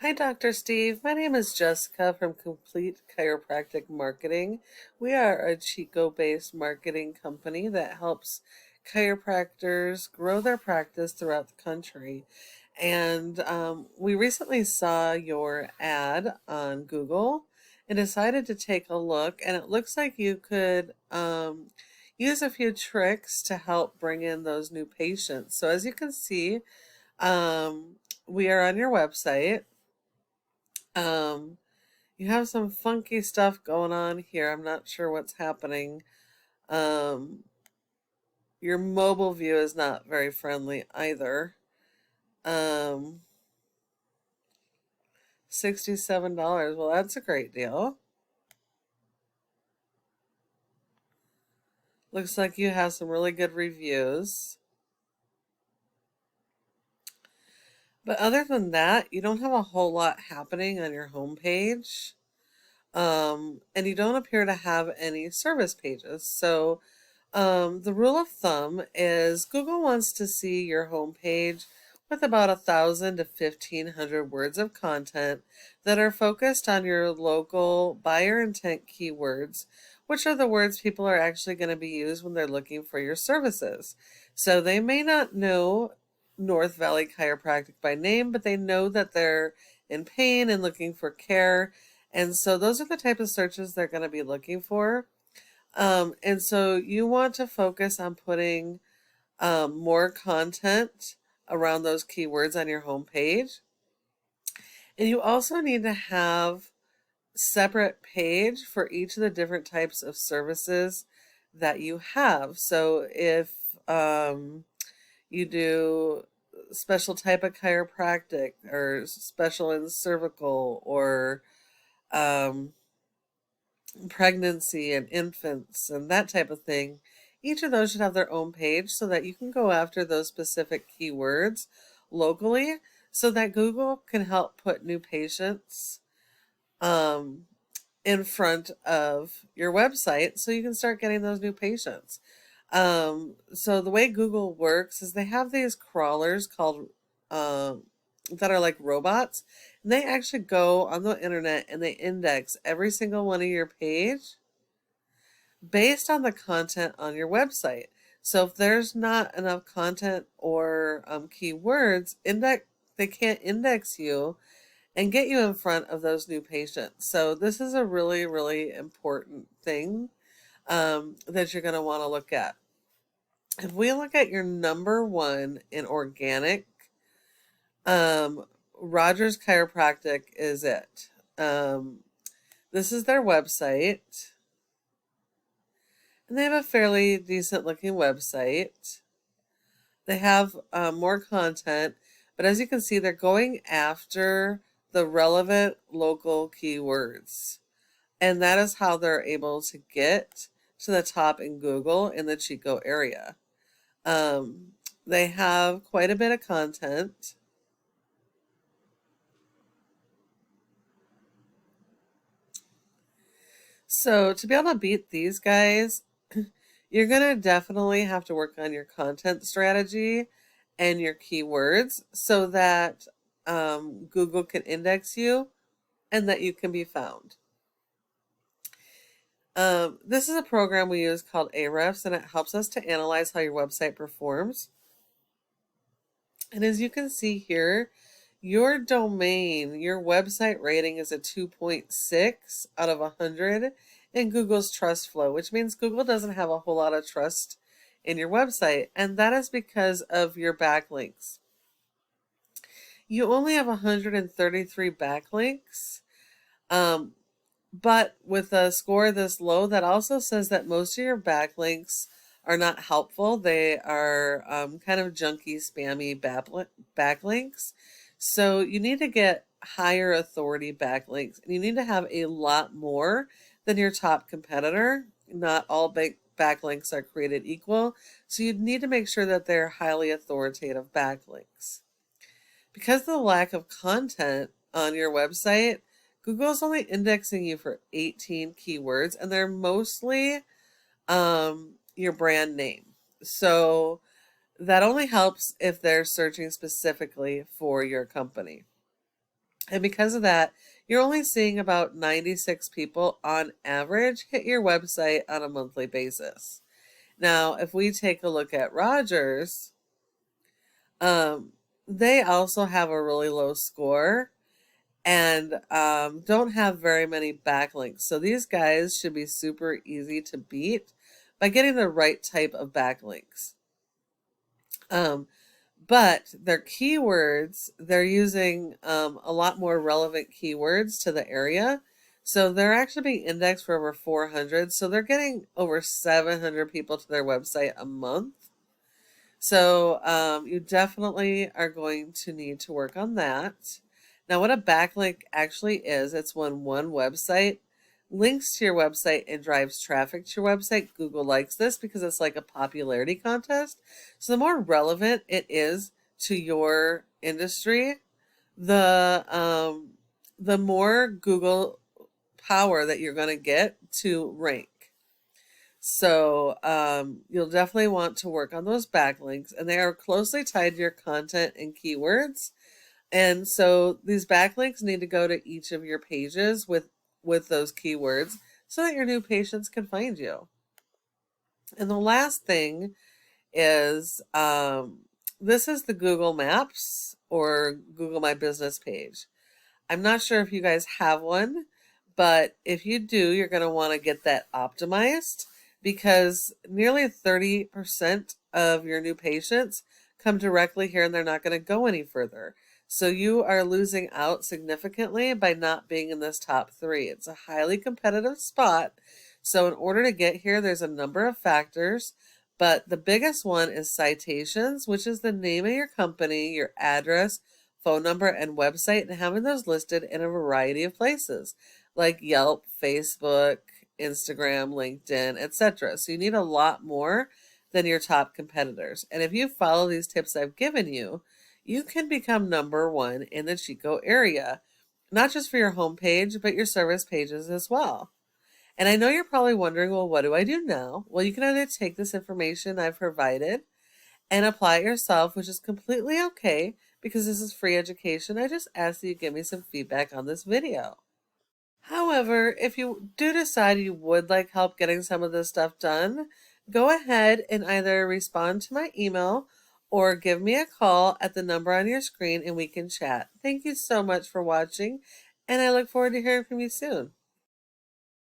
Hi, Dr. Steve. My name is Jessica from Complete Chiropractic Marketing. We are a Chico-based marketing company that helps chiropractors grow their practice throughout the country. And we recently saw your ad on Google and decided to take a look. And it looks like you could use a few tricks to help bring in those new patients. So as you can see, um, we are on your website. Um, you have some funky stuff going on here. I'm not sure what's happening. Um, your mobile view is not very friendly either. Um, $67. Well, that's a great deal. Looks like you have some really good reviews. But other than that, you don't have a whole lot happening on your homepage. And you don't appear to have any service pages. So the rule of thumb is Google wants to see your homepage with about 1,000 to 1,500 words of content that are focused on your local buyer intent keywords, which are the words people are actually going to be used when they're looking for your services. So they may not know North Valley Chiropractic by name, but they know that they're in pain and looking for care. And so those are the type of searches they're going to be looking for. And so you want to focus on putting more content around those keywords on your homepage. And you also need to have separate page for each of the different types of services that you have. So if you do special type of chiropractic or special in cervical or um, pregnancy and infants and that type of thing, each of those should have their own page so that you can go after those specific keywords locally so that Google can help put new patients um, in front of your website so you can start getting those new patients. So the way Google works is they have these crawlers called um, that are like robots, and they actually go on the internet and they index every single one of your page based on the content on your website. So if there's not enough content or keywords, they can't index you and get you in front of those new patients. So this is a really, really important thing that you're going to want to look at. If we look at your number one in organic, um, Rogers Chiropractic is it. Um, this is their website, and they have a fairly decent looking website. They have more content, but as you can see, they're going after the relevant local keywords. And that is how they're able to get to the top in Google in the Chico area. Um, they have quite a bit of content. So to be able to beat these guys, you're going to definitely have to work on your content strategy and your keywords so that Google can index you and that you can be found. This is a program we use called Ahrefs, and it helps us to analyze how your website performs. And as you can see here, your domain, your website rating is a 2.6 out of 100 in Google's trust flow, which means Google doesn't have a whole lot of trust in your website. And that is because of your backlinks. You only have 133 backlinks. Um, but with a score this low, that also says that most of your backlinks are not helpful. They are kind of junky, spammy backlinks. So you need to get higher authority backlinks, and you need to have a lot more than your top competitor. Not all backlinks are created equal, so you need to make sure that they're highly authoritative backlinks. Because of the lack of content on your website, Google's only indexing you for 18 keywords, and they're mostly your brand name. So that only helps if they're searching specifically for your company. And because of that, you're only seeing about 96 people on average hit your website on a monthly basis. Now, if we take a look at Rogers, um, they also have a really low score and don't have very many backlinks. So these guys should be super easy to beat by getting the right type of backlinks. Um, but their keywords, they're using a lot more relevant keywords to the area. So they're actually being indexed for over 400. So they're getting over 700 people to their website a month. So you definitely are going to need to work on that. Now, what a backlink actually is, it's when one website links to your website and drives traffic to your website. Google likes this because it's like a popularity contest. So the more relevant it is to your industry, the more Google power that you're going to get to rank. So you'll definitely want to work on those backlinks, and they are closely tied to your content and keywords. And so these backlinks need to go to each of your pages with those keywords so that your new patients can find you. And the last thing is this is the Google Maps or Google My Business page. I'm not sure if you guys have one, but if you do, you're going to want to get that optimized because nearly 30% of your new patients come directly here and they're not going to go any further. So you are losing out significantly by not being in this top 3. It's a highly competitive spot. So in order to get here, there's a number of factors, but the biggest one is citations, which is the name of your company, your address, phone number, and website, and having those listed in a variety of places like Yelp, Facebook, Instagram, LinkedIn, etc. So you need a lot more than your top competitors. And if you follow these tips I've given you, you can become #1 in the Chico area, not just for your homepage, but your service pages as well. And I know you're probably wondering, well, what do I do now? Well, you can either take this information I've provided and apply it yourself, which is completely okay because this is free education. I just ask that you give me some feedback on this video. However, if you do decide you would like help getting some of this stuff done, go ahead and either respond to my email or give me a call at the number on your screen and we can chat. Thank you so much for watching, and I look forward to hearing from you soon.